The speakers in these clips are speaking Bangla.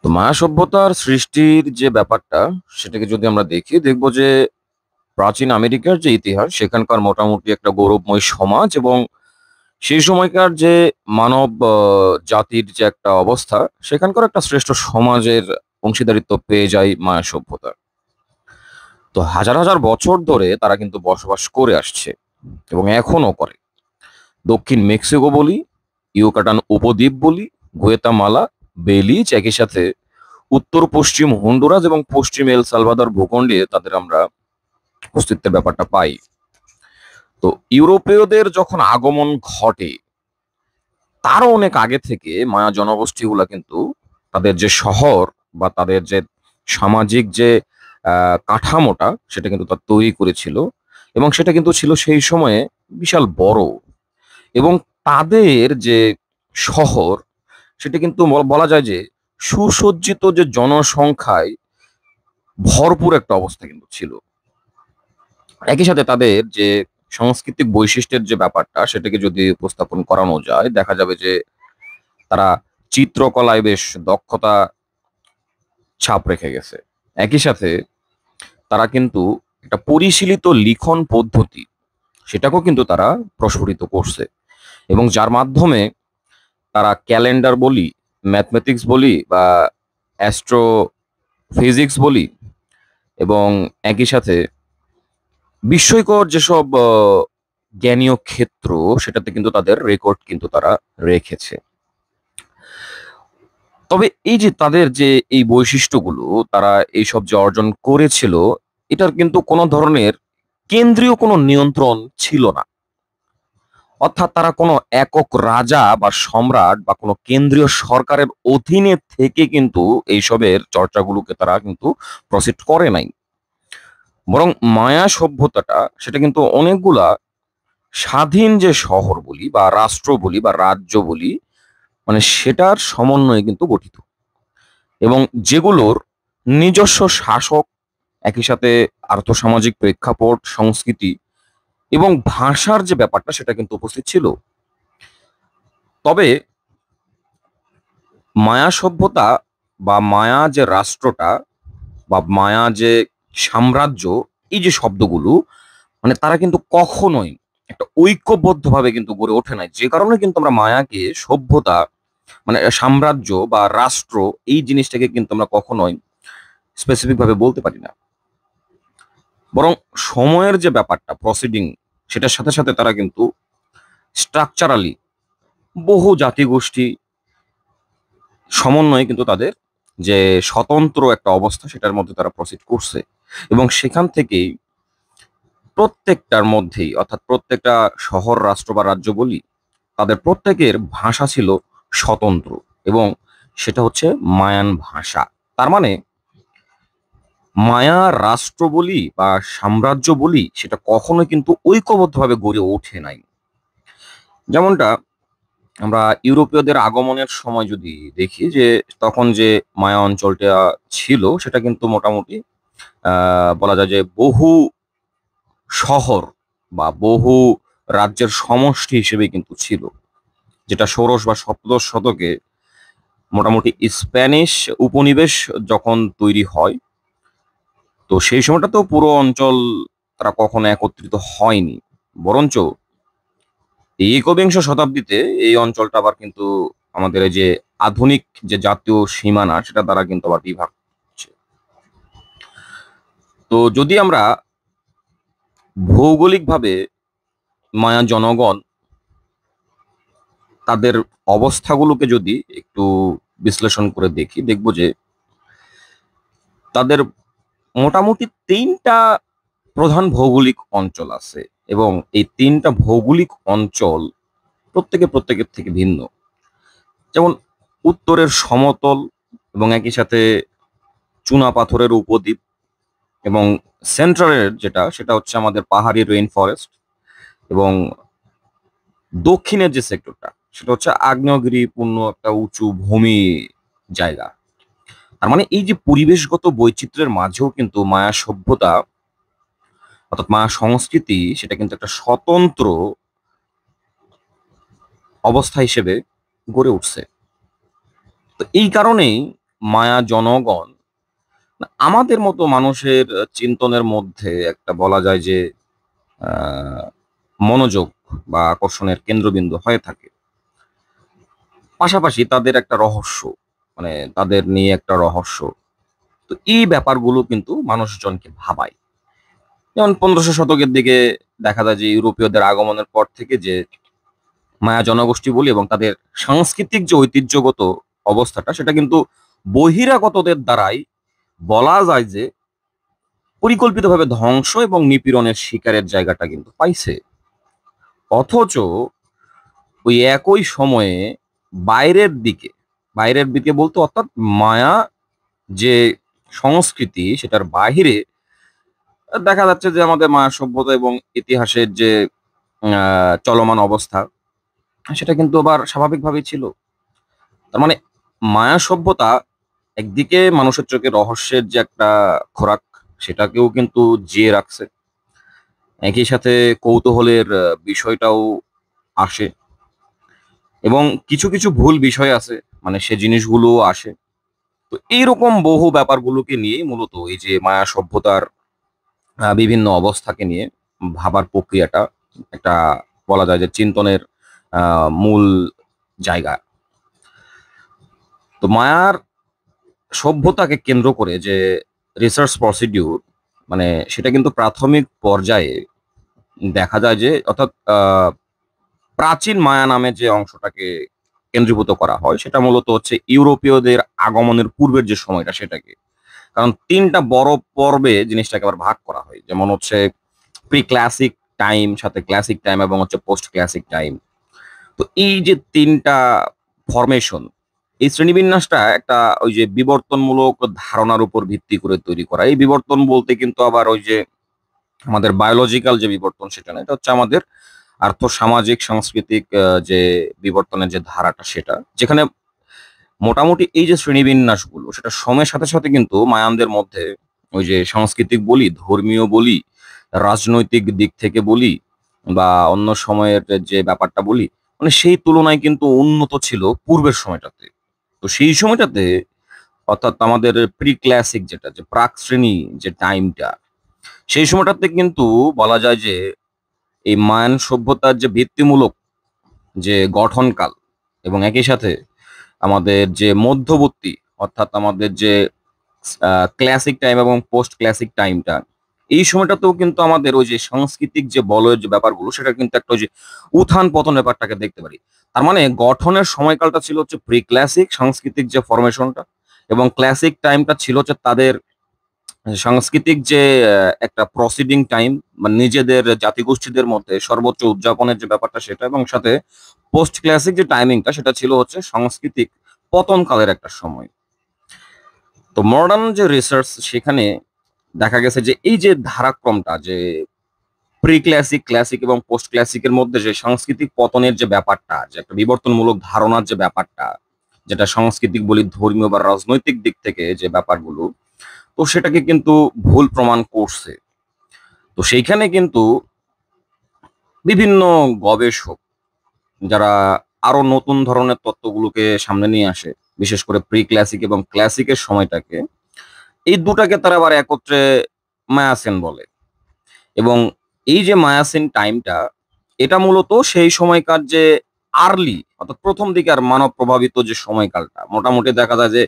তো মায়া সভ্যতার সৃষ্টির যে ব্যাপারটা সেটাকে যদি আমরা দেখি দেখব যে প্রাচীন আমেরিকার যে ইতিহাস সেখানকার মোটামুটি একটা গৌরবময় সমাজ এবং সেই সময়কার যে মানব জাতির যে একটা অবস্থা সেখানকার একটা শ্রেষ্ঠ সমাজের অংশীদারিত্ব পেয়ে যায় মায়া সভ্যতা। তো হাজার হাজার বছর ধরে তারা কিন্তু বসবাস করে আসছে এবং এখনো করে। দক্ষিণ মেক্সিকো বলি, ইউকাটান উপদ্বীপ বলি, গুয়েতামালা, বেলিজ, একই সাথে উত্তর পশ্চিম হন্ডুরাস এবং পশ্চিম এল সালভাদর ভূখণ্ডে তাদের আমরা অস্তিত্বের ব্যাপারটা পাই। তো ইউরোপীয়দের যখন আগমন ঘটে তারও অনেক আগে থেকে মায়া জনগোষ্ঠীগুলা কিন্তু তাদের যে শহর বা তাদের যে সামাজিক যে কাঠামোটা সেটা কিন্তু তার তৈরি করেছিল এবং সেটা কিন্তু ছিল সেই সময়ে বিশাল বড়। এবং তাদের যে শহর সেটা কিন্তু বলা যায় যে সুসজ্জিত যে জনসংখ্যায় ভরপুর একটা অবস্থা কিন্তু ছিল। একই সাথে তাদের যে সাংস্কৃতিক বৈশিষ্ট্যের যে ব্যাপারটা সেটাকে যদি উপস্থাপন করানো যায় দেখা যাবে যে তারা চিত্রকলায় বেশ দক্ষতা ছাপ রেখে গেছে। একই সাথে তারা কিন্তু একটা পরিশীলিত লিখন পদ্ধতি সেটাকেও কিন্তু তারা প্রস্ফুটিত করছে এবং যার মাধ্যমে তারা ক্যালেন্ডার বলি, ম্যাথমেটিক্স বলি বা অ্যাস্ট্রো ফিজিক্স বলি এবং একই সাথে বিস্ময়কর যেসব জ্ঞানীয় ক্ষেত্র সেটাতে কিন্তু তাদের রেকর্ড কিন্তু তারা রেখেছে। তবে এই যে তাদের যে এই বৈশিষ্ট্যগুলো তারা এইসব যে অর্জন করেছিল এটার কিন্তু কোনো ধরনের কেন্দ্রীয় কোনো নিয়ন্ত্রণ ছিল না। অর্থাৎ তারা কোনো একক রাজা বা সম্রাট বা কোনো কেন্দ্রীয় সরকারের অধীনে থেকে কিন্তু এইসবের চর্চাগুলোকে তারা কিন্তু প্রসিড করে নাই। বরং মায়া সভ্যতাটা সেটা কিন্তু অনেকগুলা স্বাধীন যে শহর বলি বা রাষ্ট্র বলি বা রাজ্য বলি মানে সেটার সমন্বয়ে কিন্তু গঠিত এবং যেগুলোর নিজস্ব শাসক, একই সাথে আর্থসামাজিক প্রেক্ষাপট, সংস্কৃতি এবং ভাষার যে ব্যাপারটা সেটা কিন্তু উপস্থিত ছিল। তবে মায়া সভ্যতা বা মায়া যে রাষ্ট্রটা বা মায়া যে সাম্রাজ্য, এই যে শব্দগুলো মানে তারা কিন্তু কখনোই একটা ঐক্যবদ্ধভাবে কিন্তু গড়ে ওঠে নাই, যে কারণে কিন্তু আমরা মায়াকে সভ্যতা মানে সাম্রাজ্য বা রাষ্ট্র এই জিনিসটাকে কিন্তু আমরা কখনোই স্পেসিফিক ভাবে বলতে পারি না। বরং সময়ের যে ব্যাপারটা প্রসিডিং সেটার সাথে সাথে তারা কিন্তু স্ট্রাকচারালি বহু জাতিগোষ্ঠী সমন্বয়ে কিন্তু তাদের যে স্বতন্ত্র একটা অবস্থা সেটার মধ্যে তারা প্রসিড করছে এবং সেখান থেকেই প্রত্যেকটার মধ্যেই অর্থাৎ প্রত্যেকটা শহর, রাষ্ট্র বা রাজ্য বলি তাদের প্রত্যেকের ভাষা ছিল স্বতন্ত্র এবং সেটা হচ্ছে মায়ান ভাষা। তার মানে মায়া রাষ্ট্র বলি বা সাম্রাজ্য বলি সেটা কখনো কিন্তু ঐক্যবদ্ধভাবে গড়ে ওঠে নাই। যেমনটা আমরা ইউরোপীয়দের আগমনের সময় যদি দেখি যে তখন যে মায়া অঞ্চলটা ছিল সেটা কিন্তু মোটামুটি বলা যায় যে বহু শহর বা বহু রাজ্যের সমষ্টি হিসেবে কিন্তু ছিল, যেটা ষোড়শ বা সপ্তদশ শতকে মোটামুটি স্প্যানিশ উপনিবেশ যখন তৈরি হয় তো সেই সময়টা তো পুরো অঞ্চল তারা কখনো একত্রিত হয়নি, বরঞ্চ এই একবিংশ শতাব্দীতে এই অঞ্চলটা আবার কিন্তু আমাদের এই যে আধুনিক যে জাতীয় সীমানা সেটা দ্বারা কিন্তু আবার বিভাগ হচ্ছে। তো যদি আমরা ভৌগোলিকভাবে মায়া জনগণ তাদের অবস্থাগুলোকে যদি একটু বিশ্লেষণ করে দেখি দেখব যে তাদের মোটামুটি তিনটা প্রধান ভৌগোলিক অঞ্চল আছে এবং এই তিনটা ভৌগোলিক অঞ্চল প্রত্যেকের থেকে ভিন্ন। যেমন উত্তরের সমতল এবং একই সাথে চুনা পাথরের উপদ্বীপ এবং সেন্ট্রালের যেটা সেটা হচ্ছে আমাদের পাহাড়ি রেইন ফরেস্ট এবং দক্ষিণের যে সেক্টরটা সেটা হচ্ছে আগ্নেয়গিরিপূর্ণ একটা উঁচু ভূমি জায়গা। তার মানে এই যে পরিবেশগত বৈচিত্র্যের মাঝেও কিন্তু মায়া সভ্যতা অর্থাৎ মায়া সংস্কৃতি সেটা কিন্তু একটা স্বতন্ত্র অবস্থা হিসেবে গড়ে উঠছে। তো এই কারণেই মায়া জনগণ আমাদের মতো মানুষের চিন্তনের মধ্যে একটা বলা যায় যে আহ, মনোযোগ বা আকর্ষণের কেন্দ্রবিন্দু হয়ে থাকে। পাশাপাশি তাদের একটা রহস্য, মানে তাদের নিয়ে একটা রহস্য। তো এই ব্যাপারগুলো কিন্তু মানুষজনকে ভাবায়। যেমন 1500 শতকের দিকে দেখা যায় যে ইউরোপীয়দের আগমনের পর থেকে যে মায়া জনগোষ্ঠী বলি এবং তাদের সাংস্কৃতিক যে ঐতিহ্যগত অবস্থাটা, সেটা কিন্তু বহিরাগতদের দ্বারাই বলা যায় যে পরিকল্পিতভাবে ধ্বংস এবং নিপীড়নের শিকারের জায়গাটা কিন্তু পাইছে। অথচ ওই একই সময়ে বাইরের দিকে, বাইরের দিকে বলতে অর্থাৎ মায়া যে সংস্কৃতি সেটার বাহিরে দেখা যাচ্ছে যে আমাদের মায়া সভ্যতা এবং ইতিহাসের যে চলমান অবস্থা, সেটা কিন্তু আবার স্বাভাবিকভাবেই ছিল। তার মানে মায়া সভ্যতা একদিকে মানুষের চোখে রহস্যের যে একটা খোরাক, সেটাকেও কিন্তু জিয়ে রাখছে। একই সাথে কৌতূহলের বিষয়টাও আসে এবং কিছু কিছু ভুল বিষয় আছে, মানে সে জিনিসগুলোও আসে। তো এইরকম বহু ব্যাপারগুলোকে নিয়ে মূলত এই যে মায়া সভ্যতার বিভিন্ন অবস্থাকে নিয়ে ভাবার প্রক্রিয়াটা একটা বলা যায় যে চিন্তনের মূল জায়গা। তো মায়ার সভ্যতাকে কেন্দ্র করে যে রিসার্চ প্রসিডিউর, মানে সেটা কিন্তু প্রাথমিক পর্যায়ে দেখা যায় যে অর্থাৎ প্রাচীন মায়া নামে যে অংশটাকে কেন্দ্রীভূত করা হয় সেটা মূলত হচ্ছে ইউরোপীয়দের আগমনের পূর্বের যে সময়টা সেটাকে। কারণ তিনটা বড় পর্বে জিনিসটাকে আবার ভাগ করা হয়, যেমন হচ্ছে প্রি ক্লাসিক টাইম, সাথে ক্লাসিক টাইম এবং হচ্ছে পোস্ট ক্লাসিক টাইম। তো এই যে তিনটা ফরমেশন, এই শ্রেণীবিন্যাসটা একটা ওই যে বিবর্তনমূলক ধারণার উপর ভিত্তি করে তৈরি করা। এই বিবর্তন বলতে কিন্তু আবার ওই যে আমাদের বায়োলজিক্যাল যে বিবর্তন সেটা না, এটা হচ্ছে আমাদের আর্থ সামাজিক সাংস্কৃতিক যে বিবর্তনের যে ধারাটা, সেটা যেখানে মোটামুটি এই যে শ্রেণীবিন্যাসগুলো সেটা সময়ের সাথে সাথে কিন্তু মায়ানদের মধ্যে ওই যে সাংস্কৃতিক বলি, ধর্মীয় বলি, রাজনৈতিক দিক থেকে বলি বা অন্য সময়ের যে ব্যাপারটা বলি, মানে সেই তুলনায় কিন্তু উন্নত ছিল পূর্বের সময়টাতে। তো সেই সময়টাতে অর্থাৎ আমাদের প্রি ক্লাসিক যেটা, যে প্রাক শ্রেণী যে টাইমটা, সেই সময়টাতে কিন্তু বলা যায় যে এই মায়ান সভ্যতার যে ভিত্তিমূলক যে গঠনকাল এবং একই সাথে আমাদের যে মধ্যবর্তী অর্থাৎ আমাদের যে ক্লাসিক টাইম এবং পোস্ট ক্লাসিক টাইমটা, এই সময়টাতেও কিন্তু আমাদের ওই যে সাংস্কৃতিক যে বলয়ের যে ব্যাপারগুলো সেটা কিন্তু একটা ওই যে উত্থান পতন ব্যাপারটাকে দেখতে পারি। তার মানে গঠনের সময়কালটা ছিল হচ্ছে প্রি ক্লাসিক সাংস্কৃতিক যে ফরমেশনটা, এবং ক্লাসিক টাইমটা ছিল হচ্ছে তাদের সাংস্কৃতিক যে একটা প্রসিডিং টাইম, মানে নিজেদের জাতিগোষ্ঠীদের মধ্যে সর্বোচ্চ উদযাপনের যে ব্যাপারটা সেটা, এবং সাথে পোস্ট ক্লাসিক যে টাইমিংটা সেটা ছিল হচ্ছে সাংস্কৃতিক পতনকালের একটা সময়। তো মডার্ন যে রিসার্চ সেখানে দেখা গেছে যে এই যে ধারাক্রমটা, যে প্রি ক্লাসিক, ক্লাসিক এবং পোস্ট ক্লাসিকের মধ্যে যে সাংস্কৃতিক পতনের যে ব্যাপারটা, যে একটা বিবর্তনমূলক ধারণার যে ব্যাপারটা, যেটা সাংস্কৃতিক বলি, ধর্মীয় বা রাজনৈতিক দিক থেকে যে ব্যাপারগুলো, তো সেটাকে কিন্তু ভুল প্রমাণ করছে। তো সেইখানে কিন্তু বিভিন্ন গবেষক যারা আরো নতুন ধরনের তত্ত্বগুলোকে সামনে নিয়ে আসে, বিশেষ করে প্রি ক্লাসিক এবং ক্লাসিকের সময়টাকে, এই দুটাকে তারা আবার একত্রে মায়াসেন বলে। এবং এই যে মায়াসিন টাইমটা, এটা মূলত সেই সময়কার যে আর্লি অর্থাৎ প্রথম দিকের মানব প্রভাবিত যে সময়কালটা, মোটামুটি দেখা যায় যে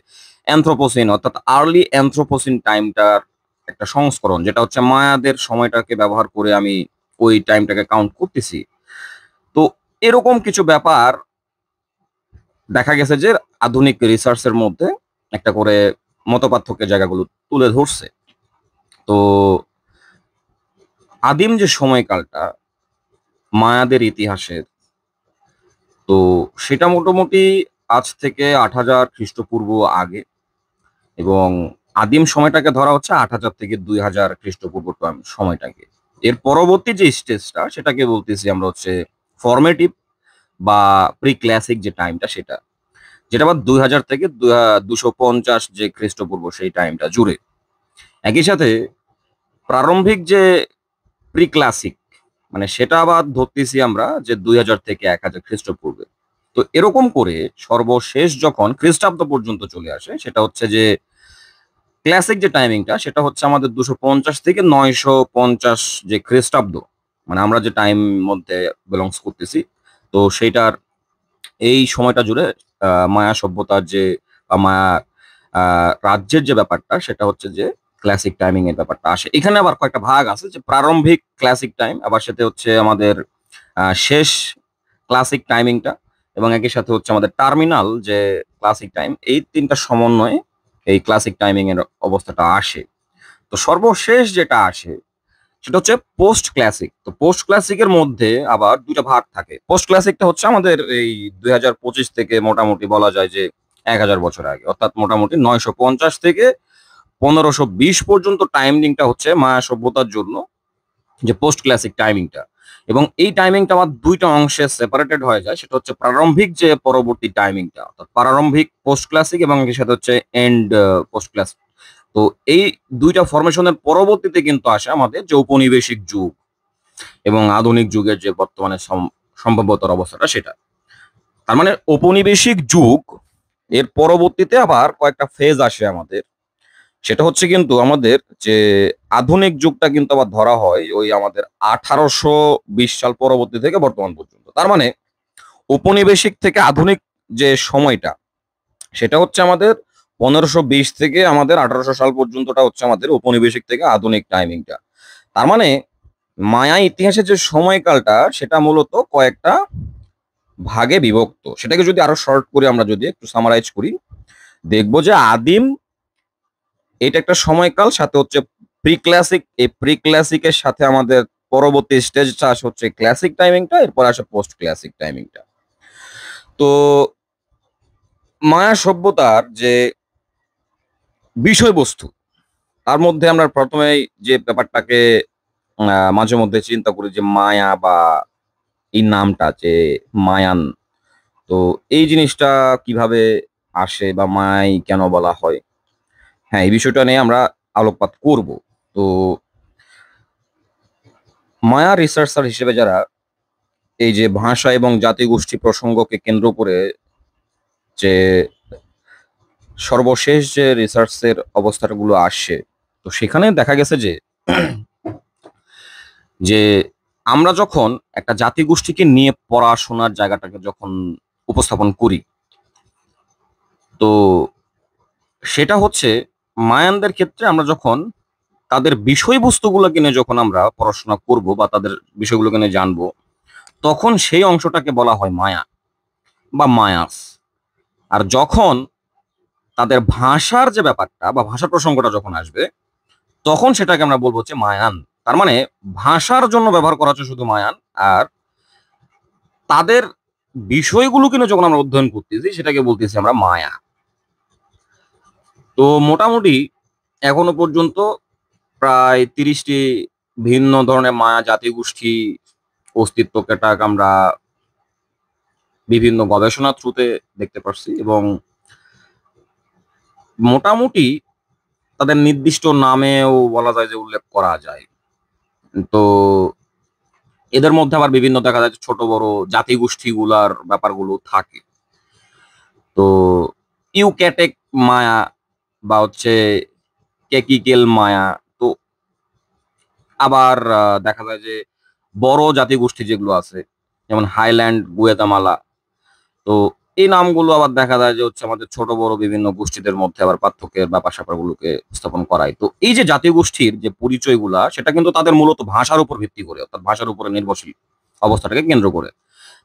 অ্যানথ্রোপোসিন অর্থাৎ আর্লি অ্যানথ্রোপোসিন টাইমটার একটা সংস্করণ, যেটা হচ্ছে মায়াদের সময়টাকে ব্যবহার করে আমি ওই টাইমটাকে কাউন্ট করতেছি। তো এরকম কিছু ব্যাপার দেখা গেছে যে আধুনিক রিসার্চের মধ্যে একটা করে মতপার্থক্যের জায়গাগুলো তুলে ধরছে। তো আদিম যে সময়কালটা মায়াদের ইতিহাসের, তো সেটা মোটামুটি আজ থেকে ৮,০০০ খ্রিস্টপূর্ব আগে, এবং আদিম সময়টাকে ধরা হচ্ছে ৮,০০০ থেকে ২,০০০ খ্রিস্টপূর্ব সময়টাকে। এর পরবর্তী যে স্টেজটা সেটাকে বলতেছি আমরা হচ্ছে ফরমেটিভ বা প্রি ক্লাসিক যে টাইমটা সেটা, যেটা আবার ২,০০০ থেকে ২৫০ যে খ্রিস্টপূর্ব সেই টাইমটা জুড়ে। একই সাথে প্রারম্ভিক যে প্রি ক্লাসিক, মানে সেটা আবার ধরতেছি আমরা যে ২,০০০ থেকে ১,০০০ খ্রিস্টপূর্বে। তো তো এরকম করে সর্বশেষ যখন খ্রিস্টাব্দ পর্যন্ত চলে আসে, সেটা হচ্ছে যে ক্লাসিক যে টাইমিংটা সেটা হচ্ছে আমাদের 250 থেকে 950 যে খ্রিস্টাব্দ, মানে আমরা যে টাইম মধ্যে বিলংস করতেছি। তো সেইটার এই সময়টা জুড়ে মায়া সভ্যতার যে বা মায়া রাজ্যের যে ব্যাপারটা সেটা হচ্ছে যে ক্লাসিক টাইমিং এর ব্যাপারটা আসে। এখানে আবার কয়েকটা ভাগ আছে, যে প্রারম্ভিক ক্লাসিক টাইম, আবার সাথে হচ্ছে আমাদের শেষ ক্লাসিক টাইমিংটা, এবং একই সাথে হচ্ছে আমাদের টার্মিনাল যে ক্লাসিক টাইম। এই তিনটা সমন্বয়ে এই ক্লাসিক টাইমিং এর অবস্থাটা আসে। তো সর্বশেষ যেটা আসে সেটা হচ্ছে পোস্ট ক্লাসিক। তো পোস্ট ক্লাসিকের মধ্যে আবার দুইটা ভাগ থাকে। পোস্ট ক্লাসিকটা হচ্ছে আমাদের এই 2025 থেকে মোটামুটি বলা যায় যে 1000 বছর আগে, অর্থাৎ মোটামুটি 950 থেকে 1520 পর্যন্ত টাইমিংটা হচ্ছে মায়া সভ্যতার জন্য যে পোস্ট ক্লাসিক টাইমিংটা। এবং এই টাইমিংটা আবার দুইটা অংশে সেপারেটেড হয়ে যায়, সেটা হচ্ছে প্রারম্ভিক যে পরবর্তী টাইমিংটা, অর্থাৎ প্রারম্ভিক পোস্ট ক্লাসিক, এবং এর সাথে হচ্ছে এন্ড পোস্ট ক্লাসিক। তো এই দুইটা ফরমেশনের পরবর্তীতে কিন্তু আসে আমাদের যে ঔপনিবেশিক যুগ এবং আধুনিক যুগের যে বর্তমানে সম্ভাব্যতর অবস্থাটা সেটা। তার মানে ঔপনিবেশিক যুগ এর পরবর্তীতে আবার কয়েকটা ফেজ আসে আমাদের। সেটা হচ্ছে কিন্তু আমাদের যে আধুনিক যুগটা কিন্তু আবার ধরা হয় ওই আমাদের 1820 সাল পরবর্তী থেকে বর্তমান পর্যন্ত। তার মানে ঔপনিবেশিক থেকে আধুনিক যে সময়টা সেটা হচ্ছে আমাদের 1520 থেকে আমাদের 1800 সাল পর্যন্তটা হচ্ছে আমাদের ঔপনিবেশিক থেকে আধুনিক টাইমিংটা। তার মানে মায়া ইতিহাসের যে সময়কালটা সেটা মূলত কয়েকটা ভাগে বিভক্ত। সেটাকে যদি আরো শর্ট করে আমরা যদি একটু সামারাইজ করি, দেখবো যে আদিম এটা একটা সময়কাল, সাথে হচ্ছে প্রি ক্লাসিক, এই প্রি ক্লাসিকের সাথে আমাদের পরবর্তী স্টেজটা আসে হচ্ছে ক্লাসিক টাইমিংটা, এরপর আসে পোস্ট ক্লাসিক টাইমিংটা। তো মায়া সভ্যতার যে বিষয়বস্তু, তার মধ্যে আমরা প্রথমেই যে ব্যাপারটাকে মাঝে মধ্যে চিন্তা করি যে মায়া বা এই নামটা যে মায়ান, তো এই জিনিসটা কিভাবে আসে বা মায়াই কেন বলা হয়, হ্যাঁ এই বিষয়টা নিয়ে আমরা আলোকপাত করব। তো মায়া রিসার্চার হিসেবে যারা এই যে ভাষা এবং জাতিগোষ্ঠী প্রসঙ্গকে কেন্দ্র করে যে সর্বশেষ যে রিসার্চের অবস্থাগুলো আসছে, তো সেখানে দেখা গেছে যে যে আমরা যখন একটা জাতিগোষ্ঠীকে নিয়ে পড়াশোনার জায়গাটাকে যখন উপস্থাপন করি, তো সেটা হচ্ছে মায়ানদের ক্ষেত্রে আমরা যখন তাদের বিষয়বস্তুগুলোকে নিয়ে যখন আমরা পড়াশোনা করব বা তাদের বিষয়গুলোকে নিয়ে জানবো, তখন সেই অংশটাকে বলা হয় মায়া বা মায়াস। আর যখন তাদের ভাষার যে ব্যাপারটা বা ভাষা প্রসঙ্গটা যখন আসবে, তখন সেটাকে আমরা বলবো হচ্ছে মায়ান। তার মানে ভাষার জন্য ব্যবহার করা হচ্ছে শুধু মায়ান, আর তাদের বিষয়গুলোকে নিয়ে যখন আমরা অধ্যয়ন করতেছি সেটাকে বলতেছি আমরা মায়া। তো মোটামুটি এখনো পর্যন্ত প্রায় 30টি ভিন্ন ধরনের মায়া জাতিগোষ্ঠী অস্তিত্বটাকে আমরা বিভিন্ন গবেষণা থ্রুতে দেখতে পারছি, এবং মোটামুটি তাদের নির্দিষ্ট নামেও বলা যায় যে উল্লেখ করা যায়। তো এদের মধ্যে আবার বিভিন্ন দেখা যায় যে ছোট বড় জাতিগোষ্ঠীগুলার ব্যাপারগুলো থাকে। তো ইউক্যাটেক মায়া বা হচ্ছে কেকিকেল মায়া, তো আবার দেখা যায় যে বড় জাতিগোষ্ঠী যেগুলো আছে যেমন হাইল্যান্ড, গুয়েতামালা, তো এই নামগুলো আবার দেখা যায় যে হচ্ছে আমাদের ছোট বড় বিভিন্ন গোষ্ঠীদের মধ্যে আবার পার্থক্যের ব্যাপার স্যাপারগুলোকে স্থাপন করায়। তো এই যে জাতীয় গোষ্ঠীর যে পরিচয়গুলা সেটা কিন্তু তাদের মূলত ভাষার উপর ভিত্তি করে, অর্থাৎ ভাষার উপরে নির্ভরশীল অবস্থাটাকে কেন্দ্র করে।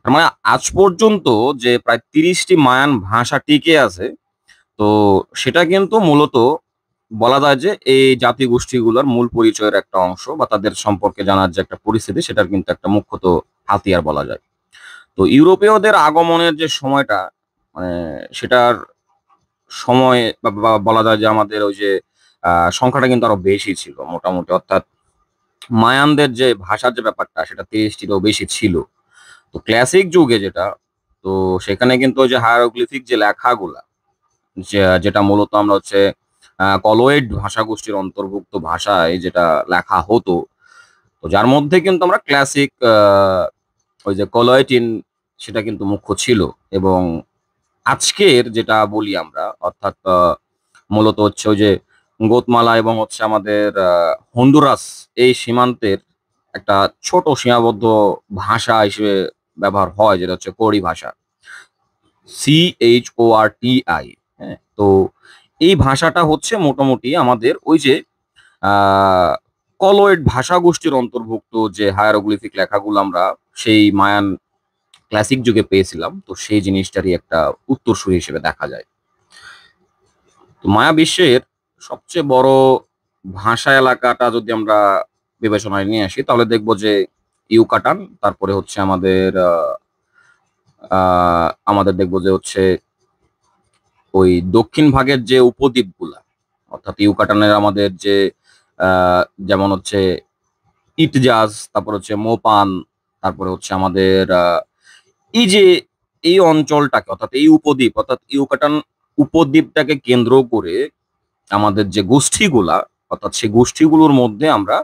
তার মানে আজ পর্যন্ত যে প্রায় 30টি মায়ান ভাষা টিকে আছে, তো সেটা কিন্তু মূলত বলা যায় যে এই জাতিগোষ্ঠীগুলোর মূল পরিচয়ের একটা অংশ বা তাদের সম্পর্কে জানার যে একটা পরিস্থিতি সেটার কিন্তু একটা মুখ্যত হাতিয়ার বলা যায়। তো ইউরোপীয়দের আগমনের যে সময়টা, মানে সেটার সময় বা বলা যায় যে আমাদের ওই যে সংখ্যাটা কিন্তু আরো বেশি ছিল মোটামুটি, অর্থাৎ মায়ানদের যে ভাষার যে ব্যাপারটা সেটা 30টিরও বেশি ছিল। তো ক্লাসিক যুগে যেটা, তো সেখানে কিন্তু ওই যে হায়ারোগ্লিফিক যে লেখাগুলা, যেটা মূলত আমরা হচ্ছে কলয়েড ভাষাগোষ্ঠীর অন্তর্ভুক্ত ভাষায় যেটা লেখা হতো, তো যার মধ্যে কিন্তু আমরা ক্লাসিক ওই যে কলয়েটিন সেটা কিন্তু মুখ্য ছিল। এবং আজকের যেটা বলি আমরা, অর্থাৎ মূলত হচ্ছে ওই যে গোতমালা এবং হচ্ছে আমাদের হন্ডুরাস, এই সীমান্তের একটা ছোট সীমাবদ্ধ ভাষা হিসেবে ব্যবহার হয়, যেটা হচ্ছে কোরি ভাষা, CHORTI। হ্যাঁ, তো এই ভাষাটা হচ্ছে মোটামুটি আমাদের ওই যে আহ কলয়েড ভাষা গোষ্ঠীর অন্তর্ভুক্ত যে হায়ারোগ্লিফিক লেখাগুলো আমরা সেই মায়ান ক্লাসিক যুগে পেয়েছিলাম, তো সেই জিনিসটারই একটা উত্তরসূরি হিসেবে দেখা যায়। তো মায়া বিশ্বের সবচেয়ে বড় ভাষা এলাকাটা যদি আমরা বিবেচনায় নিয়ে আসি, তাহলে দেখবো যে ইউকাটান, তারপরে হচ্ছে আমাদের দেখবো যে হচ্ছে ওই দক্ষিণ ভাগের যে উপদ্বীপগুলা, অর্থাৎ ইউকাটানের আমাদের যে যেমন হচ্ছে ইটজাজ, তারপর হচ্ছে মোপান, তারপরে হচ্ছে আমাদের এই যে এই অঞ্চলটাকে, অর্থাৎ এই উপদ্বীপ, অর্থাৎ ইউকাটান উপদ্বীপটাকে কেন্দ্র করে আমাদের যে গোষ্ঠীগুলা, অর্থাৎ সেই গোষ্ঠীগুলোর মধ্যে আমরা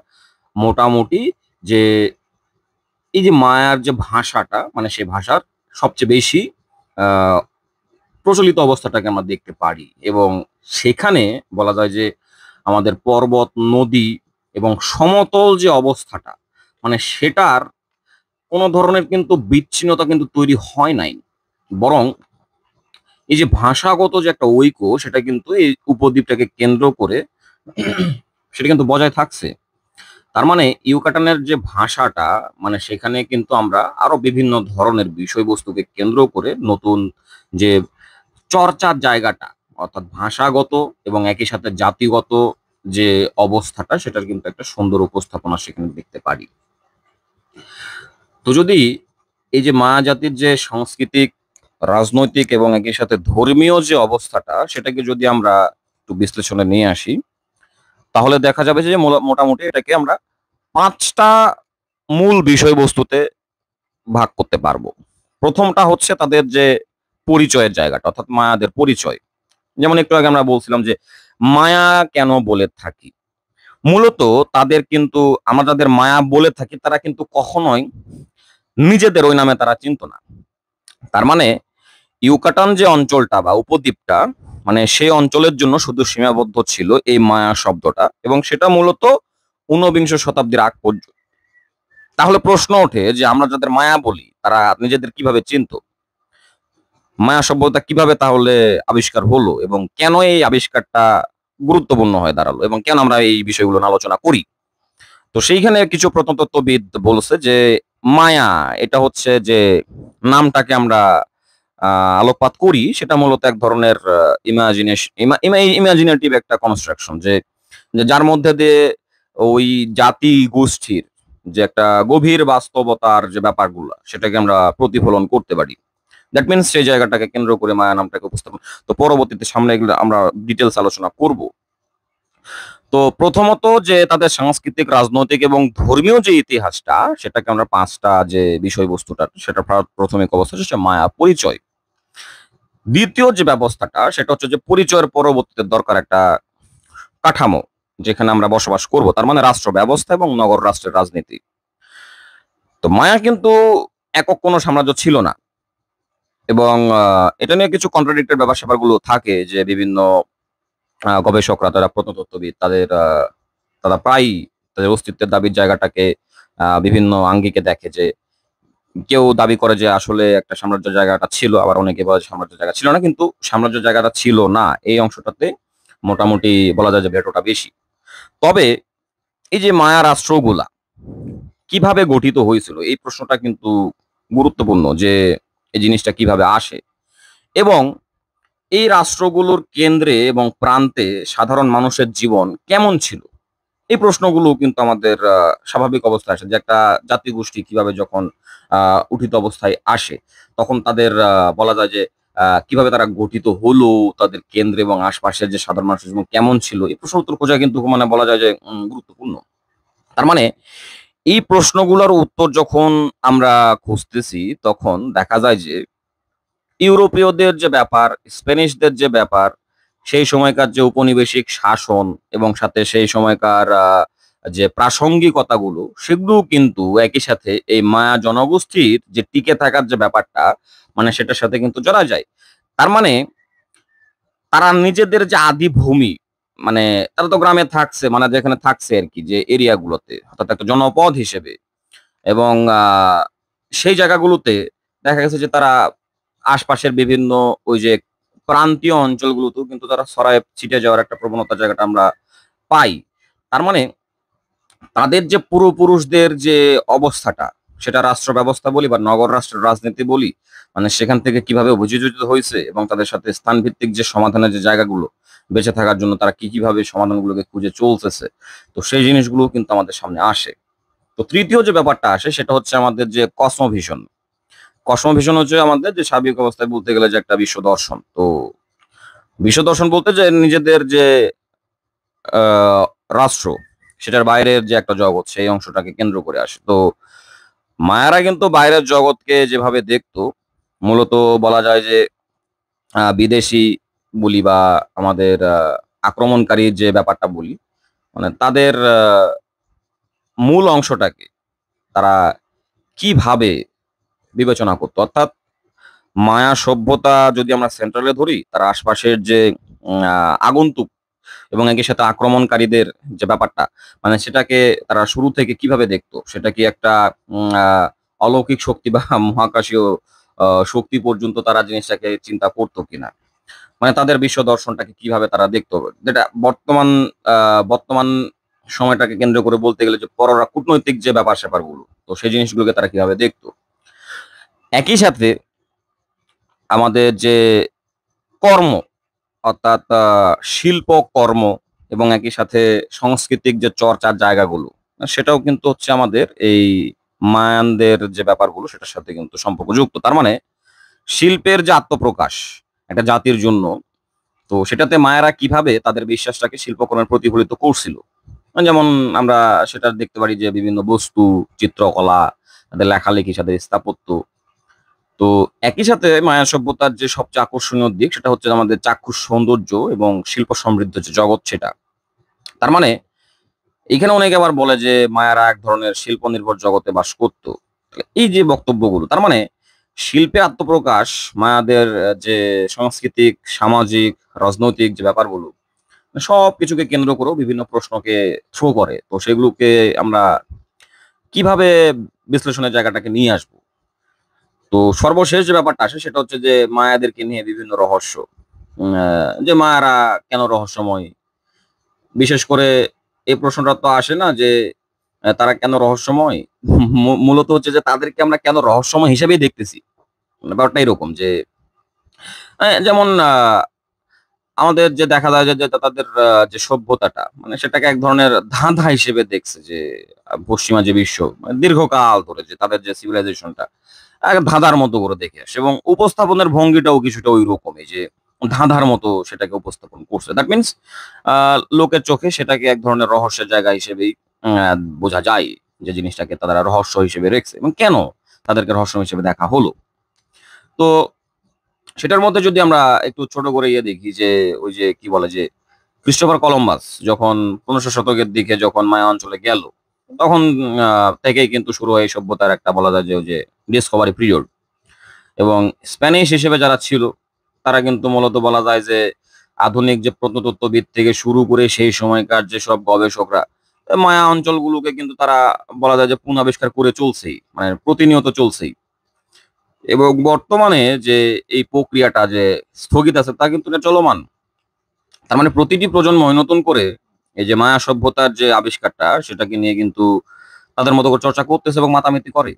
মোটামুটি যে এই যে মায়ার যে ভাষাটা, মানে সেই ভাষার সবচেয়ে বেশি আহ প্রচলিত অবস্থাটাকে আমরা দেখতে পারি। এবং সেখানে বলা যায় যে আমাদের পর্বত, নদী এবং সমতল যে অবস্থাটা, মানে সেটার কোনো ধরনের কিন্তু বিচ্ছিন্নতা কিন্তু তৈরি হয় নাই, বরং এই যে ভাষাগত যে একটা ঐক্য, সেটা কিন্তু এই উপদ্বীপটাকে কেন্দ্র করে সেটা কিন্তু বজায় থাকছে। তার মানে ইউকাটানের যে ভাষাটা, মানে সেখানে কিন্তু আমরা আরো বিভিন্ন ধরনের বিষয়বস্তুকে কেন্দ্র করে নতুন যে চর্চার জায়গাটা, অর্থাৎ ভাষাগত এবং একই সাথে জাতিগত যে অবস্থাটা, সেটার কিন্তু একটা সুন্দর উপস্থাপনা সেখানে দেখতে পারি। তো যদি এই যে মায়া জাতির যে সাংস্কৃতিক, রাজনৈতিক এবং একই সাথে ধর্মীয় যে অবস্থাটা, সেটাকে যদি আমরা একটু বিশ্লেষণে নিয়ে আসি, তাহলে দেখা যাবে যে মোটামুটি এটাকে আমরা ৫টা মূল বিষয়বস্তুতে ভাগ করতে পারবো। প্রথমটা হচ্ছে তাদের যে পরিচয়ের জায়গাটা, অর্থাৎ মায়াদের পরিচয়। যেমন একটু আগে আমরা বলছিলাম যে মায়া কেন বলে থাকি, মূলত তাদের কিন্তু, আমরা যাদের মায়া বলে থাকি, তারা কিন্তু কখনোই নিজেদের ওই নামে তারা চিনত না। তার মানে ইউকাটান যে অঞ্চলটা বা উপদ্বীপটা, মানে সেই অঞ্চলের জন্য শুধু সীমাবদ্ধ ছিল এই মায়া শব্দটা, এবং সেটা মূলত ঊনবিংশ শতাব্দীর আগ পর্যন্ত। তাহলে প্রশ্ন ওঠে যে আমরা যাদের মায়া বলি, তারা নিজেদের কিভাবে চিনতো? মায়া সভ্যতা কিভাবে তাহলে আবিষ্কার হলো, এবং কেন এই আবিষ্কারটা গুরুত্বপূর্ণ হয়ে দাঁড়ালো, এবং কেন আমরা এই বিষয়গুলো নিয়ে আলোচনা করি? তো সেইখানে কিছু প্রত্নতত্ত্ববিদ বলছে যে মায়া এটা হচ্ছে যে নামটাকে আমরা আলোকপাত করি, সেটা মূলত এক ধরনের ইমাজিনেটিভ একটা কনস্ট্রাকশন, যে যে যার মধ্যে দিয়ে ওই জাতি গোষ্ঠীর যে একটা গভীর বাস্তবতার যে ব্যাপারগুলো, সেটাকে আমরা প্রতিফলন করতে পারি। দ্যাট মিনস সেই জায়গাটাকে কেন্দ্র করে মায়া নামটাকে উপস্থাপন। তো পরবর্তীতে সামনে এগুলো আমরা ডিটেলস আলোচনা করব। তো প্রথমত যে তাদের সাংস্কৃতিক, রাজনৈতিক এবং ধর্মীয় যে ইতিহাসটা, সেটাকে আমরা ৫টা যে বিষয়বস্তুটা, সেটা প্রাথমিক অবস্থা হচ্ছে মায়া পরিচয়। দ্বিতীয় যে ব্যবস্থাটা, সেটা হচ্ছে যে পরিচয়ের পরবর্তীতে দরকার একটা কাঠামো, যেখানে আমরা বসবাস করব, তার মানে রাষ্ট্র ব্যবস্থা এবং নগর রাষ্ট্রের রাজনীতি। তো মায়া কিন্তু একক কোনো সাম্রাজ্য ছিল না, এবং এটা নিয়ে কিছু কন্ট্রাডিক্টেড ব্যাপার স্যাপারগুলো থাকে, যে বিভিন্ন গবেষকরা, তারা প্রত্নতত্ত্ববিদ, তারা প্রায়ই তাদের অস্তিত্বের দাবির জায়গাটাকে বিভিন্ন আঙ্গিকে দেখে, যে কেউ দাবি করে যে আসলে একটা সাম্রাজ্য জায়গাটা ছিল, আবার অনেকে বলে সাম্রাজ্য জায়গা ছিল না, কিন্তু সাম্রাজ্য জায়গাটা ছিল না এই অংশটাতে মোটামুটি বলা যায় যে ভেটোটা বেশি। তবে এই যে মায়া রাষ্ট্রগুলা কিভাবে গঠিত হয়েছিল, এই প্রশ্নটা কিন্তু গুরুত্বপূর্ণ, যে এই জিনিসটা কিভাবে আসে, এবং এই রাষ্ট্রগুলোর কেন্দ্রে এবং প্রান্তে সাধারণ মানুষের জীবন কেমন ছিল। এই প্রশ্নগুলো কিন্তু আমাদের স্বাভাবিক অবস্থায় আসে, যে একটা জাতিগোষ্ঠী কিভাবে যখন উঠিত অবস্থায় আসে, তখন তাদের বলা যায় যে কিভাবে তারা গঠিত হলো, তাদের কেন্দ্রে এবং আশপাশের যে সাধারণ মানুষের জীবন কেমন ছিল, এই প্রশ্ন উত্তর খোঁজা কিন্তু মানে বলা যায় যে গুরুত্বপূর্ণ। তার মানে এই প্রশ্নগুলোর উত্তর যখন আমরা খুঁজতেছি, তখন দেখা যায় যে ইউরোপীয়দের যে ব্যাপার, স্প্যানিশদের যে ব্যাপার, সেই সময়কার যে উপনিবেশিক শাসন, এবং সাথে সেই সময়কার যে প্রাসঙ্গিকতাগুলো সেগুলো কিন্তু একই সাথে এই মায়া জনগোষ্ঠীর যে টিকে থাকার যে ব্যাপারটা মানে সেটার সাথে কিন্তু জড়া যায়। তার মানে তারা নিজেদের যে আদি ভূমি মানে তারা তো গ্রামে থাকছে মানে যেখানে থাকছে আরকি যে এরিয়া গুলোতে অর্থাৎ একটা জনপদ হিসেবে এবং সেই জায়গাগুলোতে দেখা গেছে যে তারা আশপাশের বিভিন্ন ওই যে প্রান্তীয় অঞ্চলগুলোতেও কিন্তু তারা ছড়ায় ছিটে যাওয়ার একটা প্রবণতা জায়গাটা আমরা পাই। তার মানে তাদের যে পূর্বপুরুষদের যে অবস্থাটা, সেটা রাষ্ট্র ব্যবস্থা বলি বা নগর রাষ্ট্রের রাজনীতি বলি, মানে সেখান থেকে কিভাবে অভিযোজিত হইছে এবং তাদের সাথে স্থানভিত্তিক যে সমাধানের যে জায়গাগুলো, বেঁচে থাকার জন্য তারা কিভাবে সমাধানগুলোকে খুঁজে চলতেছে। তো সেই জিনিসগুলোও কিন্তু আমাদের সামনে আসে। তো তৃতীয় যে ব্যাপারটা আসে সেটা হচ্ছে আমাদের যে কসমোভিশন। কসমোভিশন হচ্ছে আমাদের যে সার্বিক অবস্থায় বলতে গেলে যে একটা বিশ্ব দর্শন। তো বিশ্ব দর্শন বলতে যে নিজেদের যে আ রাষ্ট্র, সেটার বাইরের যে একটা জগৎ সেই অংশটাকে কেন্দ্র করে আসে। তো মায়ারা কিন্তু বাইরের জগৎকে যেভাবে দেখতো, মূলত বলা যায় যে বিদেশী বলি বা আমাদের আক্রমণকারীর যে ব্যাপারটা বলি, মানে তাদের মূল অংশটাকে তারা কিভাবে বিবেচনা করতো? অর্থাৎ মায়া সভ্যতা যদি আমরা সেন্ট্রালে ধরি, তার আশপাশের যে আগন্তুক এবং একই সাথে আক্রমণকারীদের যে ব্যাপারটা, মানে সেটাকে তারা শুরু থেকে কিভাবে দেখতো? সেটা কি একটা অলৌকিক শক্তি বা মহাকাশীয় শক্তি পর্যন্ত তারা জিনিসটাকে চিন্তা করতো কিনা? মানে তাদের বিশ্ব দর্শনটাকে কিভাবে তারা দেখতো? যেটা আ বর্তমান সময়টাকে কেন্দ্র করে বলতে গেলে যে কূটনৈতিক যে ব্যাপার-স্যাপারগুলো, তো সেই জিনিসগুলোকে তারা কিভাবে দেখতো? একই সাথে আমাদের যে কর্ম অর্থাৎ শিল্পকর্ম এবং একই সাথে সাংস্কৃতিক যে চর্চার জায়গাগুলো, সেটাও কিন্তু হচ্ছে আমাদের এই মায়ানদের যে ব্যাপারগুলো সেটার সাথে কিন্তু সম্পর্কযুক্ত। তার মানে শিল্পের যে আত্মপ্রকাশ একটা জাতির জন্য, তো সেটাতে মায়ারা কিভাবে তাদের বিশ্বাসটাকে শিল্পকর্মে প্রতিফলিত করছিল। যেমন আমরা সেটা দেখতে পারি যে বিভিন্ন বস্তু, চিত্রকলা, তাদের লেখালেখি, তাদের স্থাপত্য তো একই সাথে মায়া সভ্যতার যে সবচেয়ে আকর্ষণীয় দিক সেটা হচ্ছে আমাদের চাক্ষুষ সৌন্দর্য এবং শিল্প সমৃদ্ধ যে জগৎ সেটা। তার মানে এখানে অনেকে আবার বলে যে মায়ারা এক ধরনের শিল্প নির্ভর জগতে বাস করত। এই যে বক্তব্যগুলো তার মানে শিল্পে আত্মপ্রকাশ মায়াদের যে সাংস্কৃতিক, সামাজিক, রাজনৈতিক যে ব্যাপারগুলো সবকিছুকে কেন্দ্র করেও বিভিন্ন প্রশ্নকে থ্রো করে। তো সেগুলোকে আমরা কিভাবে বিশ্লেষণের জায়গাটাকে নিয়ে আসবো? তো সর্বশেষ যে ব্যাপারটা আসে সেটা হচ্ছে যে মায়াদেরকে নিয়ে বিভিন্ন রহস্য। যে মায়ারা কেন রহস্যময়? বিশেষ করে এই প্রশ্নটা তো আসে না যে তারা কেন রহস্যময়? মূলত হচ্ছে যে তাদেরকে আমরা কেন রহস্যময় হিসেবেই দেখতেছি। মানে ব্যাপারটা এরকম যে যেমন আমাদের যে দেখা যায় যে তাদের যে সভ্যতাটা মানে সেটাকে এক ধরনের ধাঁধা হিসেবে দেখছে যে পশ্চিমা যে বিশ্ব মানে দীর্ঘকাল ধরে যে তাদের যে সিভিলাইজেশনটা ধাঁধার মতো করে দেখে আসে এবং উপস্থাপনের ভঙ্গিটাও কিছুটা ঐরকমই যে ধাঁধার মতো সেটাকে উপস্থাপন করছে। দ্যাট মিনস লোকের চোখে সেটাকে এক ধরনের রহস্যের জায়গা হিসেবেই বোঝা যায় যে জিনিসটাকে তারা রহস্য হিসেবে রেখেছে এবং কেন তাদেরকে রহস্য হিসেবে দেখা হলো। তো সেটার মধ্যে যদি আমরা একটু ছোট করে দেখি যে ওই যে কি বলে যে ক্রিস্টোফার কলম্বাস যখন ১৫০০ শতকের দিকে যখন মায়া অঞ্চলে গেল, তখন থেকেই কিন্তু শুরু হয় এই সভ্যতার একটা বলা যায় যে ওই যে ডিসকভারি পিরিয়ড এবং স্প্যানিশ হিসেবে যারা ছিল, তারা কিন্তু মূলত বলা যায় যে আধুনিক যে প্রত্নতত্ত্ববিদ থেকে শুরু করে সেই সময়কার যেসব গবেষকরা মায়া অঞ্চলগুলোকে কিন্তু তারা বলা যায় যে পুনরাবিষ্কার করে চলছেই। মানে প্রতিনিয়ত চলছেই। এবং বর্তমানে যে এই প্রক্রিয়াটা যে স্থগিত আছে তা কিন্তু এটা চলমান। তার মানে প্রতিটি প্রজন্মই নতুন করে এই যে মায়া সভ্যতার যে আবিষ্কারটা সেটাকে নিয়ে কিন্তু তাদের মতো করে চর্চা করতেছে এবং মাতামাতি করে।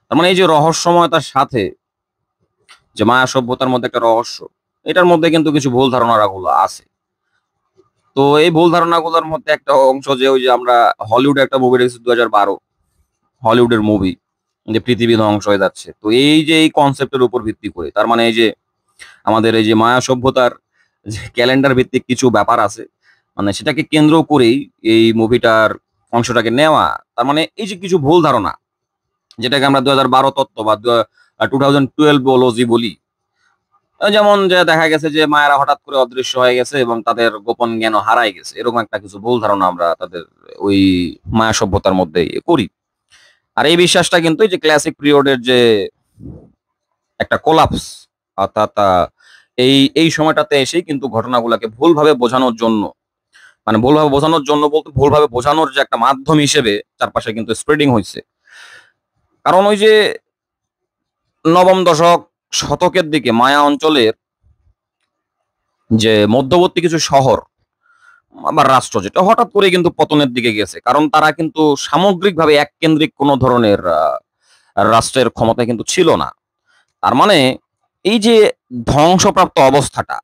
তার মানে এই যে রহস্যময়তার সাথে যে মায়া সভ্যতার মধ্যে একটা রহস্য, এটার মধ্যে কিন্তু কিছু ভুল ধারণাগুলো আছে। তো এই ভুল ধারণাগুলোর মধ্যে একটা অংশ যে ওই যে আমরা হলিউডে একটা মুভি দেখেছি ২০১২ হলিউডের মুভি যে পৃথিবী ধ্বংস হয়ে যাচ্ছে। তো এই যে এই কনসেপ্টের উপর ভিত্তি করে তার মানে এই যে আমাদের এই যে মায়া সভ্যতার যে ক্যালেন্ডার ভিত্তিক কিছু ব্যাপার আছে, মানে সেটাকে কেন্দ্র করেই এই মুভিটার অংশটাকে নেওয়া। তার মানে এই যে কিছু ভুল ধারণা যেটাকে আমরা ২০১২ তত্ত্ব বা 2012 লজি বলি। যেমন যে দেখা গেছে যে মায়েরা হঠাৎ করে অদৃশ্য হয়ে গেছে এবং তাদের গোপন জ্ঞানও হারায় গেছে, এরকম একটা কিছু ভুল ধারণা আমরা তাদের ওই মায়া সভ্যতার মধ্যে করি। আর এই বিশ্বাসটা কিন্তু এই যে ক্লাসিক পিরিয়ডের যে একটা কোলাপস, অর্থাৎ এই এই সময়টাতে এসেই কিন্তু ঘটনাগুলোকে ভুলভাবে বোঝানোর জন্য, মানে ভুলভাবে বোঝানোর জন্য বলতে ভুলভাবে বোঝানোর যে একটা মাধ্যম হিসেবে চারপাশে কিন্তু স্প্রেডিং হয়েছে। কারণ ওই যে নবম দশক শতকের দিকে মায়া অঞ্চলের যে মধ্যবর্তী কিছু শহর বা রাষ্ট্র যেটা হঠাৎ করে কিন্তু পতনের দিকে গেছে, কারণ তারা কিন্তু সামগ্রিকভাবে এককেন্দ্রিক কোনো ধরনের রাষ্ট্রের ক্ষমতা কিন্তু ছিল না। তার মানে এই যে ধ্বংসপ্রাপ্ত অবস্থাটা,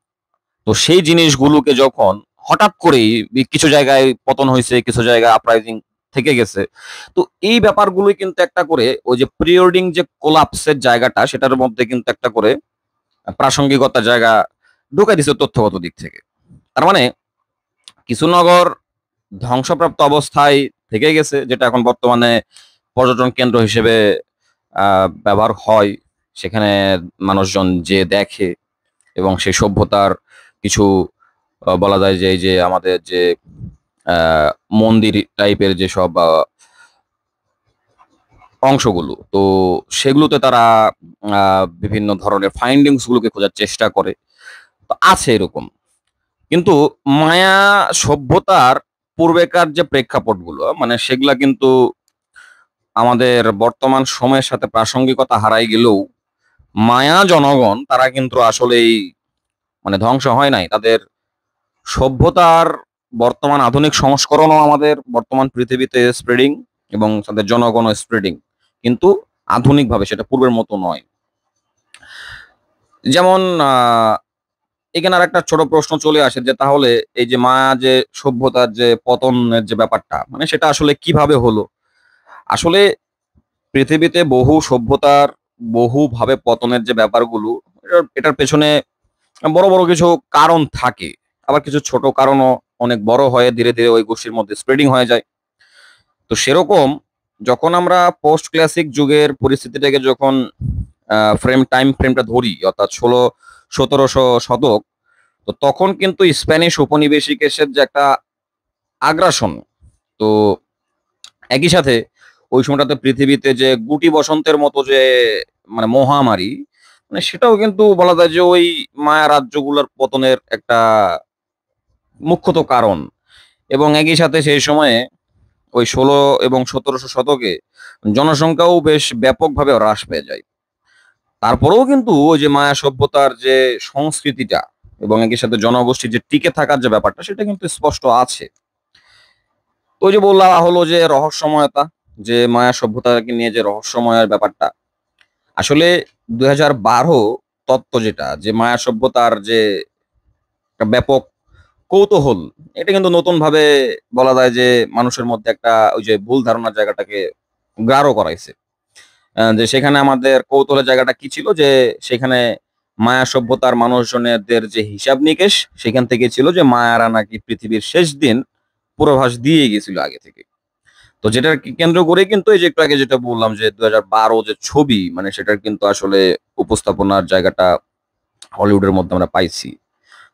তো সেই জিনিসগুলোকে যখন হঠাৎ করেই কিছু জায়গায় পতন হয়েছে, কিছু জায়গায় আপরাইজিং থেকে গেছে, তো এই ব্যাপারগুলোই কিন্তু একটা করে ওই যে পিরিয়ডিং যে কোলাপসের জায়গাটা সেটার মধ্যে কিন্তু একটা করে প্রাসঙ্গিকতার জায়গা ঢুকাই দিছে তথ্যগত দিক থেকে। তার মানে কিছু নগর ধ্বংসপ্রাপ্ত অবস্থায় থেকে গেছে, যেটা এখন বর্তমানে পর্যটন কেন্দ্র হিসেবে ব্যবহার হয়। সেখানে মানুষজন যে দেখে এবং সেই সভ্যতার কিছু বলা যায় যে এই যে আমাদের যে আহ, মন্দির টাইপের যেসব অংশগুলো, তো সেগুলোতে তারা বিভিন্ন ধরনের ফাইন্ডিংস গুলোকে খোঁজার চেষ্টা করে। তো আছে এরকম। কিন্তু মায়া সভ্যতার পূর্বেকার যে প্রেক্ষাপটগুলো, মানে সেগুলা কিন্তু আমাদের বর্তমান সময়ের সাথে প্রাসঙ্গিকতা হারাই গেলেও মায়া জনগণ তারা কিন্তু আসলেই মানে ধ্বংস হয় নাই। তাদের সভ্যতার বর্তমান আধুনিক সংস্করণও আমাদের বর্তমান পৃথিবীতে স্প্রেডিং এবং তাদের জনগণও স্প্রেডিং, কিন্তু আধুনিকভাবে, সেটা পূর্বের মতো নয়। যেমন এখানে আর একটা ছোট প্রশ্ন চলে আসে যে তাহলে এই যে মায়া যে সভ্যতার যে পতনের যে ব্যাপারটা, মানে সেটা আসলে কিভাবে হলো? আসলে পৃথিবীতে বহু সভ্যতার বহুভাবে পতনের যে ব্যাপারগুলো, এটার পেছনে বড় বড় কিছু কারণ থাকে। আবার কিছু ছোট কারণও অনেক বড় হয়ে ধীরে ধীরে ওই গোষ্ঠীর মধ্যে স্প্রেডিং হয়ে যায়। তো সেরকম যখন আমরা পোস্ট ক্লাসিক যুগের পরিস্থিতিটাকে যখন টাইম ফ্রেমটা ধরি, অর্থাৎ 1700 শতক, তো তখন কিন্তু স্প্যানিশ উপনিবেশিক এসে যে একটা আগ্রাসন, তো একই সাথে ওই সময়টাতে পৃথিবীতে যে গুটি বসন্তের মতো যে মানে মহামারী, মানে সেটাও কিন্তু বলা যায় যে ওই মায়া রাজ্যগুলোর পতনের একটা মুখ্যত কারণ। এবং একই সাথে সেই সময়ে ওই 16 এবং 1700 শতকে জনসংখ্যাও বেশ ব্যাপকভাবে হ্রাস পেয়ে যায়। তারপরেও কিন্তু ওই যে মায়া সভ্যতার যে সংস্কৃতিটা এবং একই সাথে জনগোষ্ঠীর যে টিকে থাকার যে ব্যাপারটা, সেটা কিন্তু স্পষ্ট আছে। তো ওই যে বললা হলো যে রহস্যময়তা, যে মায়া সভ্যতাকে নিয়ে যে রহস্যময়ের ব্যাপারটা, আসলে 2012 তত্ত্ব যেটা, যে মায়া সভ্যতার যে একটা ব্যাপক কৌতূহল, এটা কিন্তু নতুন ভাবে বলা যায় যে মানুষের মধ্যে একটা ওই যে ভুল ধারণার জায়গাটাকে গাঢ় করাইছে। যে সেখানে আমাদের কৌতূহলের জায়গাটা কি ছিল, যে সেখানে মায়া সভ্যতার মানুষজনেদের যে হিসাব নিকেশ, সেখান থেকে ছিল যে মায়ারা নাকি পৃথিবীর শেষ দিন পূর্বাভাস দিয়ে গেছিল আগে থেকে। তো যেটার কেন্দ্র করে কিন্তু এই যে একটু আগে যেটা বললাম যে 2012 যে ছবি, মানে সেটার কিন্তু আসলে উপস্থাপনার জায়গাটা হলিউডের মধ্যে আমরা পাইছি।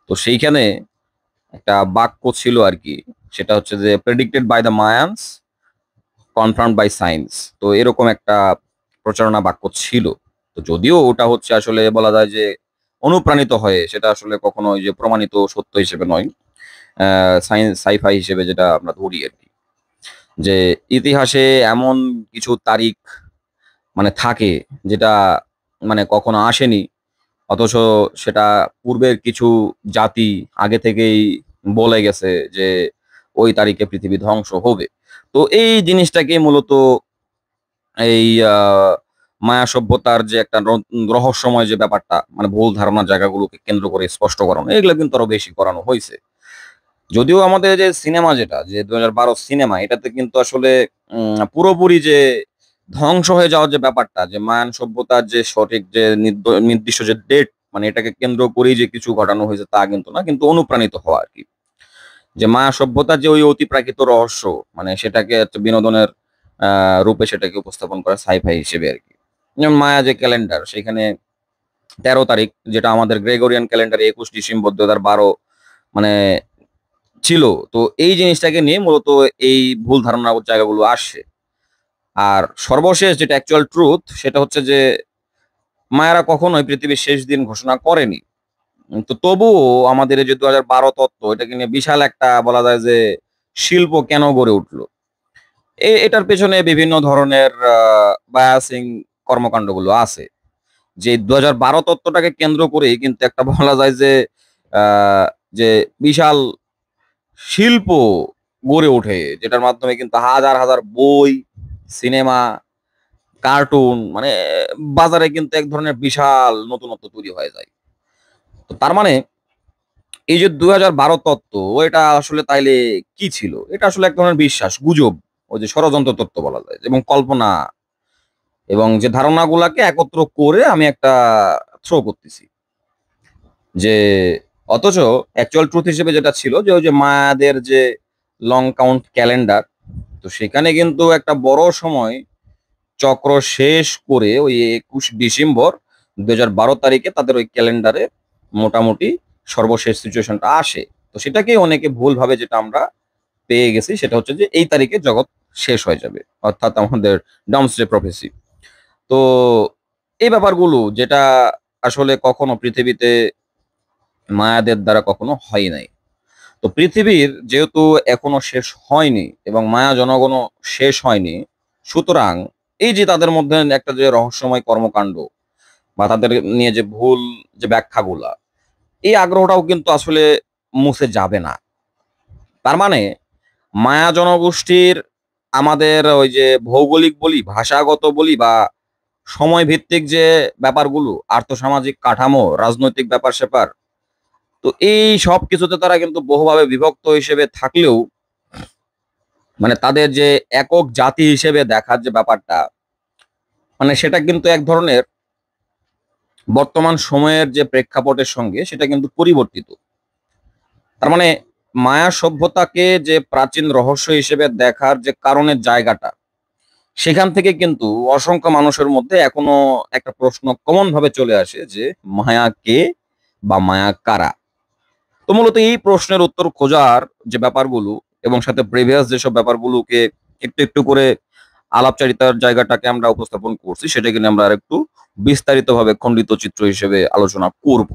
তো সেইখানে একটা বাক্য ছিল আর কি, সেটা হচ্ছে যে predicted by the Mayans, confirmed by science. তো এরকম একটা প্রচারণা বাক্য ছিল। তো যদিও ওটা হচ্ছে আসলে বলা যায় যে অনুপ্রাণিত হয়ে, সেটা আসলে কখনো ওই যে প্রমাণিত সত্য হিসেবে নয়, সায়েন্স সাইফাই হিসেবে যেটা আমরা ধরি আর কি। যে ইতিহাসে এমন কিছু তারিখ মানে থাকে যেটা মানে কখনো আসেনি, অথচ সেটা পূর্বের কিছু জাতি আগে থেকেই বলে গেছে যে ওই তারিখে পৃথিবী ধ্বংস হবে। তো এই জিনিসটাকে মূলত এই মায়া সভ্যতার যে একটা রহস্যময় যে ব্যাপারটা, মানে ভুল ধারণার জায়গাগুলোকে কেন্দ্র করে স্পষ্ট করানো, এগুলো কিন্তু আরো বেশি করানো হয়েছে। যদিও আমাদের যে সিনেমা যেটা, যে 2012 সিনেমা, এটাতে কিন্তু আসলে পুরোপুরি যে ধ্বংস হয়ে যাওয়ার যে ব্যাপারটা, যে মায়ান সভ্যতার যে সঠিক যে নির্দিষ্ট যে ডেট, মানে এটাকে কেন্দ্র করেই যে কিছু ঘটানো হয়েছে তা কিন্তু না, কিন্তু অনুপ্রাণিত হওয়া আর কি। যে মায়া সভ্যতার যে ওই অতিপ্রাকৃত রহস্য, মানে সেটাকে একটা বিনোদনের রূপে সেটাকে উপস্থাপন করা সাইফাই হিসেবে আর কি। যেমন মায়া যে ক্যালেন্ডার, সেখানে 13 তারিখ, যেটা আমাদের গ্রেগরিয়ান ক্যালেন্ডারে 21 ডিসেম্বর 2012 মানে ছিল। তো এই জিনিসটাকে নিয়ে মূলত এই ভুল ধারণা জায়গাগুলো আসে। আর সর্বশেষ যেটা অ্যাকচুয়াল ট্রুথ, সেটা হচ্ছে যে মায়ারা কখনোই পৃথিবীর শেষ দিন ঘোষণা করেনি। তো তবুও আমাদের এই যে 2012 তত্ত্ব, এটাকে নিয়ে বিশাল একটা বলা যায় যে শিল্প কেন গড়ে উঠলো। এটার পেছনে বিভিন্ন ধরনের বায়াসিং কর্মকাণ্ডগুলো আছে। যে 2012 তত্ত্বটাকে কেন্দ্র করেই কিন্তু একটা বলা যায় যে আহ, যে বিশাল শিল্প গড়ে ওঠে, যেটার মাধ্যমে কিন্তু হাজার হাজার বই, সিনেমা, কার্টুন, মানে বাজারে কিন্তু এক ধরনের বিশাল নতুনত্ব তৈরি হয়ে যায়। তো তার মানে এই যে 2012 তত্ত্ব, এটা আসলে তাইলে কি ছিল? এটা আসলে এক ধরনের বিশ্বাস, গুজব, ওই যে ষড়যন্ত্র তত্ত্ব বলা যায়, এবং কল্পনা, এবং যে ধারণাগুলাকে একত্র করে আমি একটা থ্রো করতেছি যে, অথচ অ্যাকচুয়াল ট্রুথ হিসেবে যেটা ছিল যে ওই যে মায়াদের যে লং কাউন্ট ক্যালেন্ডার, তো সেখানে কিন্তু একটা বড় সময় চক্র শেষ করে ওই 21 ডিসেম্বর 2012 তারিখে তাদের ওই ক্যালেন্ডারে মোটামুটি সর্বশেষ সিচুয়েশনটা আসে। তো সেটাকে অনেকে ভুলভাবে যেটা আমরা পেয়ে গেছি, সেটা হচ্ছে যে এই তারিখে জগৎ শেষ হয়ে যাবে, অর্থাৎ আমাদের ডমসডে প্রফেসি। তো এই ব্যাপারগুলো যেটা আসলে কখনো পৃথিবীতে মায়াদের দ্বারা কখনো হয় নাই। তো পৃথিবীর যেহেতু এখনো শেষ হয়নি এবং মায়া জনগণও শেষ হয়নি, সুতরাং এই যে তাদের মধ্যে একটা যে রহস্যময় কর্মকাণ্ড বা তাদের নিয়ে যে ভুল যে ব্যাখ্যাগুলা, এই আগ্রহটাও কিন্তু আসলে মুছে যাবে না। তার মানে মায়া জনগোষ্ঠীর আমাদের ওই যে ভৌগোলিক বলি, ভাষাগত বলি, বা সময় ভিত্তিক যে ব্যাপারগুলো, আর্থসামাজিক কাঠামো, রাজনৈতিক ব্যাপার স্যাপার, তো এই সব কিছুতে তারা কিন্তু বহুভাবে বিভক্ত হিসেবে থাকলেও, মানে তাদের যে একক জাতি হিসেবে দেখার যে ব্যাপারটা, মানে সেটা কিন্তু এক ধরনের বর্তমান সময়ের যে প্রেক্ষাপটের সঙ্গে সেটা কিন্তু পরিবর্তিত। তার মানে মায়া সভ্যতাকে যে প্রাচীন রহস্য হিসেবে দেখার যে কারণের জায়গাটা, সেখান থেকে কিন্তু অসংখ্য মানুষের মধ্যে এখনো একটা প্রশ্ন কমন ভাবে চলে আসে যে মায়া কে বা মায়া কারা। তো মূলত এই প্রশ্নের উত্তর খোঁজার যে ব্যাপারগুলো, এবং সাথে প্রিভিয়াস যেসব ব্যাপারগুলোকে একটু একটু করে আলাপচারিতার জায়গাটাকে আমরা উপস্থাপন করছি, সেটাকে নিয়ে আমরা আরেকটু বিস্তারিতভাবে খণ্ডিত চিত্র হিসেবে আলোচনা করব।